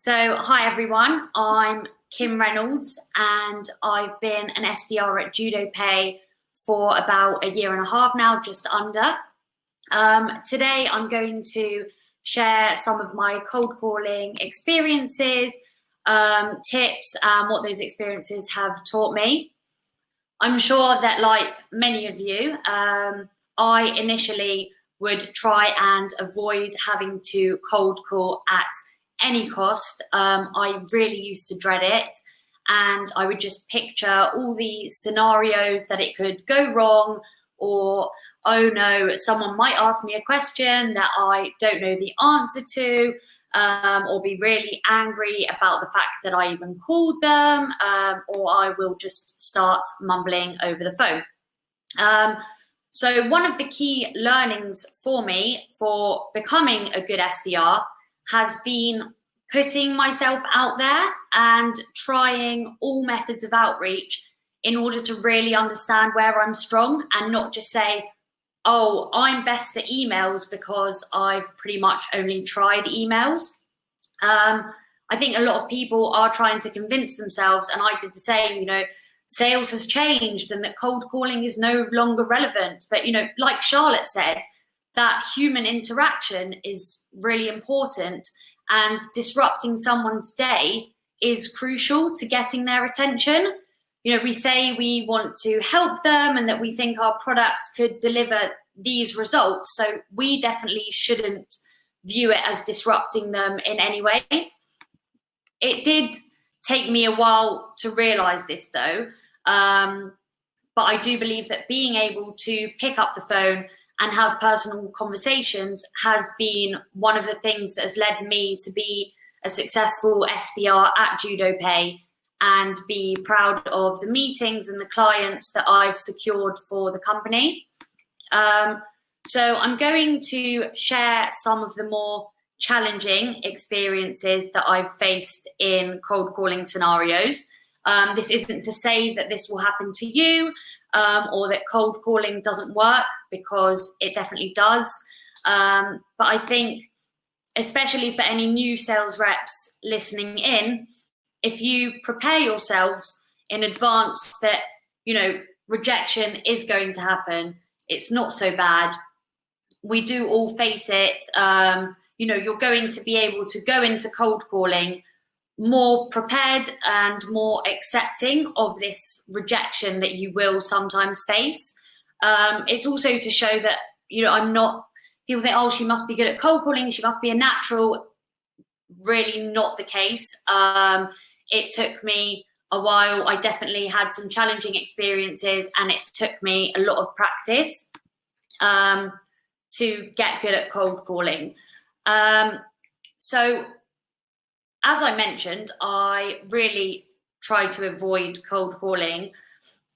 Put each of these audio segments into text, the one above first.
So, hi everyone, I'm Kim Reynolds and I've been an SDR at Judopay for about a year and a half now, just under. Today I'm going to share some of my cold calling experiences, tips, and what those experiences have taught me. I'm sure that, like many of you, I initially would try and avoid having to cold call at any cost. I really used to dread it, and I would just picture all the scenarios that it could go wrong, or, oh no, someone might ask me a question that I don't know the answer to, or be really angry about the fact that I even called them, or I will just start mumbling over the phone. So one of the key learnings for me for becoming a good SDR has been putting myself out there and trying all methods of outreach in order to really understand where I'm strong, and not just say, oh, I'm best at emails because I've pretty much only tried emails. I think a lot of people are trying to convince themselves, and I did the same, sales has changed and that cold calling is no longer relevant. But, like Charlotte said, that human interaction is really important, and disrupting someone's day is crucial to getting their attention. We say we want to help them and that we think our product could deliver these results. So we definitely shouldn't view it as disrupting them in any way. It did take me a while to realize this though. But I do believe that being able to pick up the phone and have personal conversations has been one of the things that has led me to be a successful SDR at Judopay and be proud of the meetings and the clients that I've secured for the company. So I'm going to share some of the more challenging experiences that I've faced in cold calling scenarios. This isn't to say that this will happen to you, or that cold calling doesn't work, because it definitely does. But I think, especially for any new sales reps listening in, if you prepare yourselves in advance that, rejection is going to happen, it's not so bad. We do all face it. You're going to be able to go into cold calling more prepared and more accepting of this rejection that you will sometimes face. It's also to show that, I'm not, people think, oh, she must be good at cold calling, she must be a natural. Really not the case. It took me a while. I definitely had some challenging experiences, and it took me a lot of practice to get good at cold calling. So as I mentioned, I really tried to avoid cold calling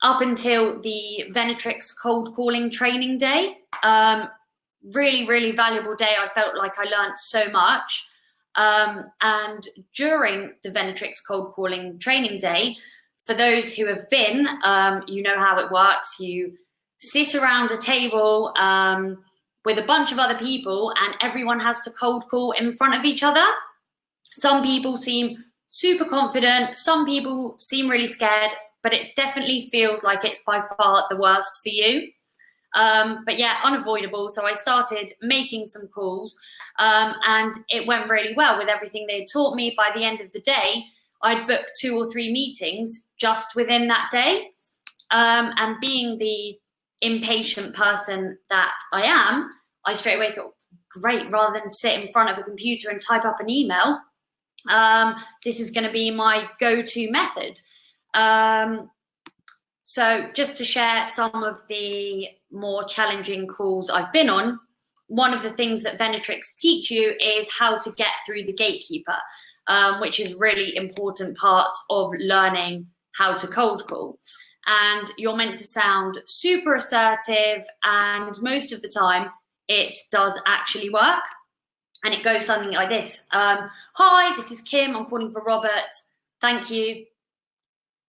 up until the Venetrix cold calling training day. Really, really valuable day. I felt like I learned so much. And during the Venetrix cold calling training day, for those who have been, you know how it works. You sit around a table with a bunch of other people, and everyone has to cold call in front of each other. Some people seem super confident, some people seem really scared, but it definitely feels like it's by far the worst for you. But yeah, unavoidable. So I started making some calls, and it went really well with everything they taught me. By the end of the day, I'd booked 2 or 3 meetings just within that day. And being the impatient person that I am, I straight away thought, great, rather than sit in front of a computer and type up an email, this is going to be my go-to method. So just to share some of the more challenging calls I've been on, one of the things that Venetrix teach you is how to get through the gatekeeper, which is really important part of learning how to cold call. And you're meant to sound super assertive, and most of the time it does actually work. And it goes something like this. Hi, this is Kim. I'm calling for Robert. Thank you.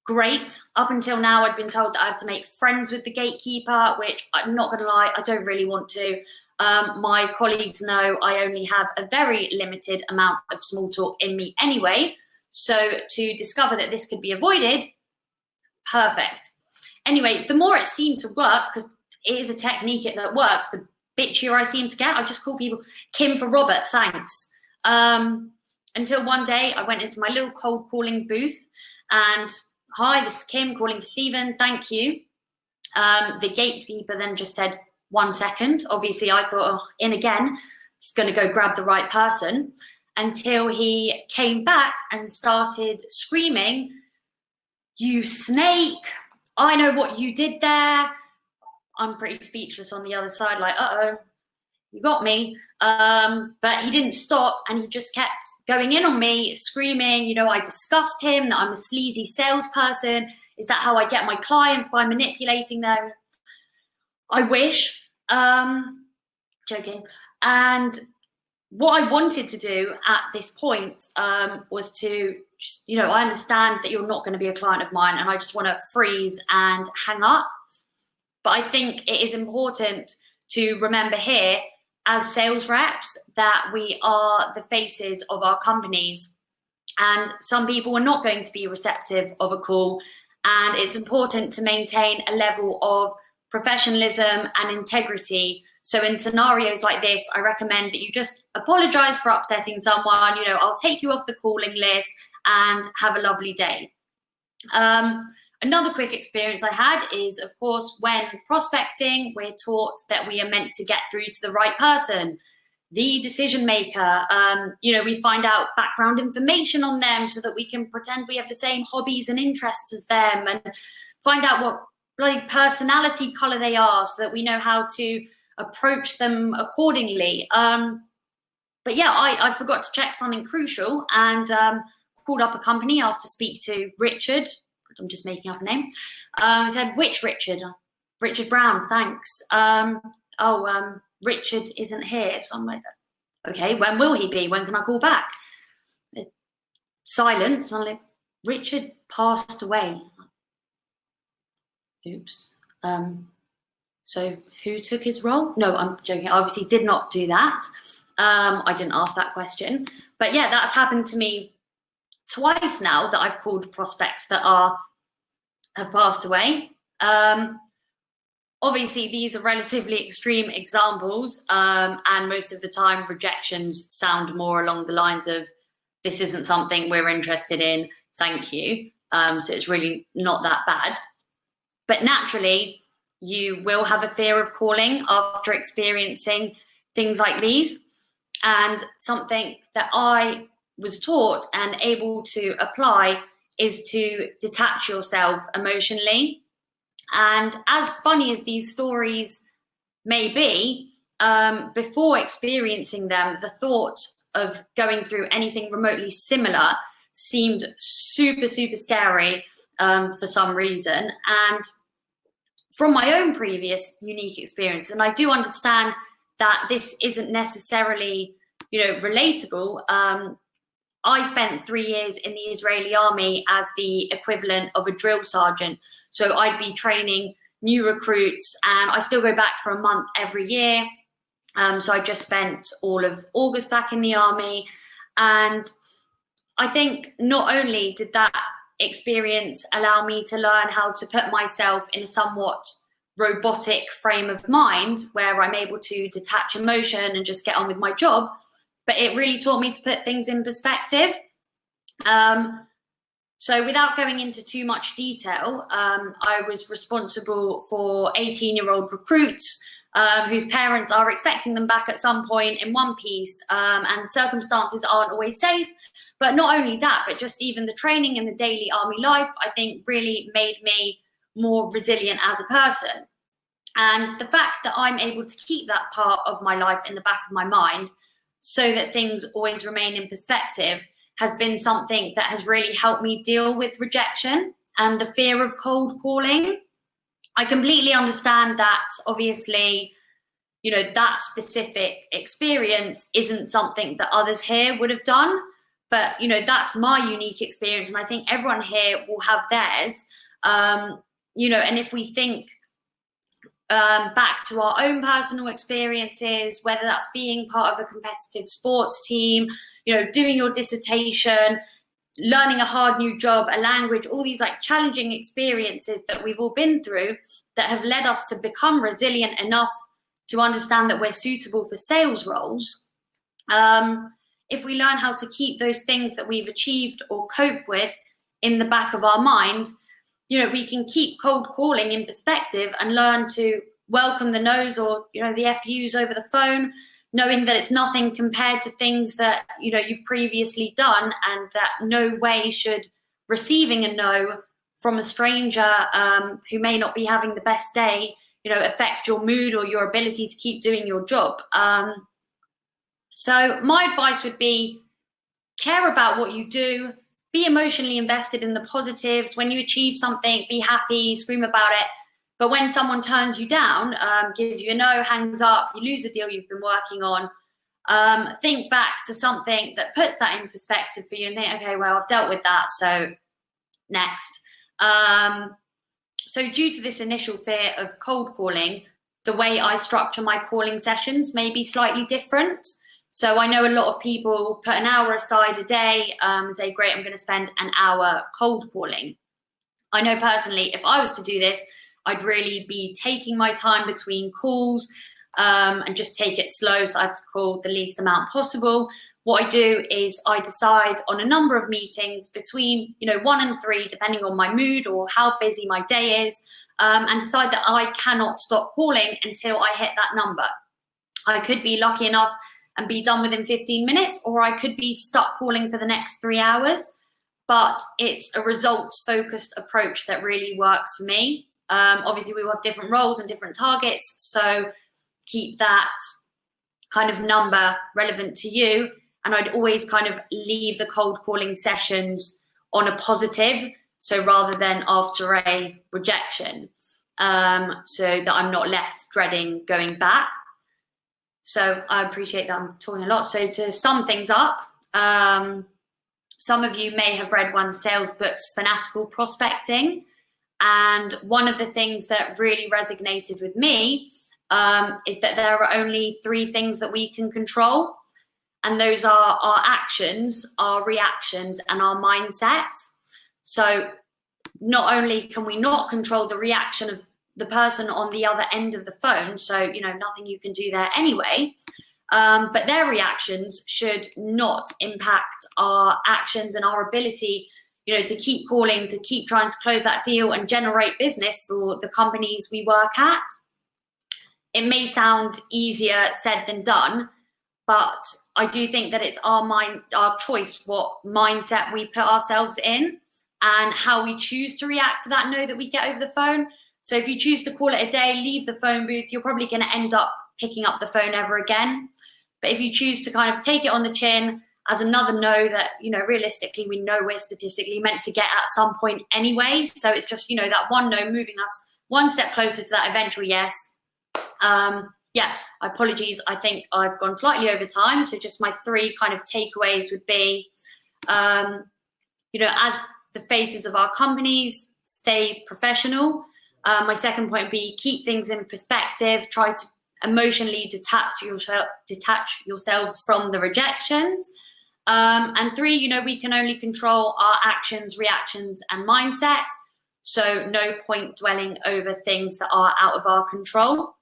great. Up until now, I'd been told that I have to make friends with the gatekeeper, which I'm not going to lie, I don't really want to. My colleagues know I only have a very limited amount of small talk in me anyway. So to discover that this could be avoided, perfect. Anyway, the more it seemed to work, because it is a technique that works, the bitchier I seem to get. I just call people Kim for Robert, thanks. Until one day I went into my little cold calling booth and, hi, this is Kim calling for Stephen, thank you. The gatekeeper then just said, 1 second. Obviously I thought, oh, in again, he's going to go grab the right person, until he came back and started screaming, you snake, I know what you did there. I'm pretty speechless on the other side, like, uh-oh, you got me. But he didn't stop, and he just kept going in on me, screaming, you know, I discussed him, that I'm a sleazy salesperson. Is that how I get my clients, by manipulating them? I wish. Joking. And what I wanted to do at this point was to just, you know, I understand that you're not going to be a client of mine, and I just want to freeze and hang up. But I think it is important to remember here, as sales reps, that we are the faces of our companies, and some people are not going to be receptive of a call, and it's important to maintain a level of professionalism and integrity. So in scenarios like this, I recommend that you just apologize for upsetting someone. You know, I'll take you off the calling list and have a lovely day. Another quick experience I had is, of course, when prospecting, we're taught that we are meant to get through to the right person, the decision maker. You know, we find out background information on them so that we can pretend we have the same hobbies and interests as them, and find out what bloody personality color they are so that we know how to approach them accordingly. But yeah, I forgot to check something crucial, and called up a company, asked to speak to Richard. I'm just making up a name. He said, which Richard? Richard Brown, thanks. Richard isn't here. So I'm like, okay, when will he be? When can I call back? Silence. I'm like, Richard passed away. Oops. So who took his role? No, I'm joking. I obviously did not do that. I didn't ask that question. But yeah, that's happened to me twice now, that I've called prospects that have passed away. Obviously, these are relatively extreme examples, and most of the time rejections sound more along the lines of, this isn't something we're interested in, thank you. So it's really not that bad. But naturally, you will have a fear of calling after experiencing things like these. And something that I was taught and able to apply is to detach yourself emotionally. And as funny as these stories may be, before experiencing them, the thought of going through anything remotely similar seemed super, super scary for some reason. And from my own previous unique experience, and I do understand that this isn't necessarily, you know, relatable. I spent 3 years in the Israeli army as the equivalent of a drill sergeant. So I'd be training new recruits, and I still go back for a month every year. So I just spent all of August back in the army. And I think not only did that experience allow me to learn how to put myself in a somewhat robotic frame of mind where I'm able to detach emotion and just get on with my job, but it really taught me to put things in perspective. So without going into too much detail, I was responsible for 18-year-old recruits whose parents are expecting them back at some point in one piece, and circumstances aren't always safe. But not only that, but just even the training and the daily army life, I think really made me more resilient as a person. And the fact that I'm able to keep that part of my life in the back of my mind so that things always remain in perspective has been something that has really helped me deal with rejection and the fear of cold calling. I completely understand that obviously, you know, that specific experience isn't something that others here would have done. But, you know, that's my unique experience. And I think everyone here will have theirs. You know, and if we think back to our own personal experiences, whether that's being part of a competitive sports team, you know, doing your dissertation, learning a hard new job, a language, all these like challenging experiences that we've all been through that have led us to become resilient enough to understand that we're suitable for sales roles. If we learn how to keep those things that we've achieved or cope with in the back of our mind, you know, we can keep cold calling in perspective and learn to welcome the no's or, you know, the FU's over the phone, knowing that it's nothing compared to things that, you know, you've previously done, and that no way should receiving a no from a stranger who may not be having the best day, you know, affect your mood or your ability to keep doing your job. So my advice would be, care about what you do, be emotionally invested in the positives. When you achieve something, be happy, scream about it. But when someone turns you down, gives you a no, hangs up, you lose a deal you've been working on, think back to something that puts that in perspective for you and think, okay, well, I've dealt with that, so next. So due to this initial fear of cold calling, the way I structure my calling sessions may be slightly different. So I know a lot of people put an hour aside a day, say, great, I'm going to spend an hour cold calling. I know personally, if I was to do this, I'd really be taking my time between calls and just take it slow, so I have to call the least amount possible. What I do is I decide on a number of meetings between, you know, 1 and 3, depending on my mood or how busy my day is, and decide that I cannot stop calling until I hit that number. I could be lucky enough and be done within 15 minutes, or I could be stuck calling for the next 3 hours. But it's a results-focused approach that really works for me. Obviously, we will have different roles and different targets, so keep that kind of number relevant to you. And I'd always kind of leave the cold calling sessions on a positive, so rather than after a rejection, so that I'm not left dreading going back. So I appreciate that I'm talking a lot. So to sum things up, some of you may have read one sales book's Fanatical Prospecting. And one of the things that really resonated with me is that there are only 3 things that we can control. And those are our actions, our reactions, and our mindset. So not only can we not control the reaction of the person on the other end of the phone, so, you know, nothing you can do there anyway, but their reactions should not impact our actions and our ability, you know, to keep calling, to keep trying to close that deal and generate business for the companies we work at. It may sound easier said than done, but I do think that it's our choice what mindset we put ourselves in and how we choose to react to that no that we get over the phone. So if you choose to call it a day, leave the phone booth, you're probably going to end up picking up the phone ever again. But if you choose to kind of take it on the chin as another no that, you know, realistically, we know we're statistically meant to get at some point anyway. So it's just, you know, that one no moving us one step closer to that eventual yes. Yeah, apologies. I think I've gone slightly over time. So just my 3 kind of takeaways would be, you know, as the faces of our companies, stay professional. My second point would be keep things in perspective. Try to emotionally detach yourselves from the rejections. And 3, you know, we can only control our actions, reactions, and mindset. So no point dwelling over things that are out of our control.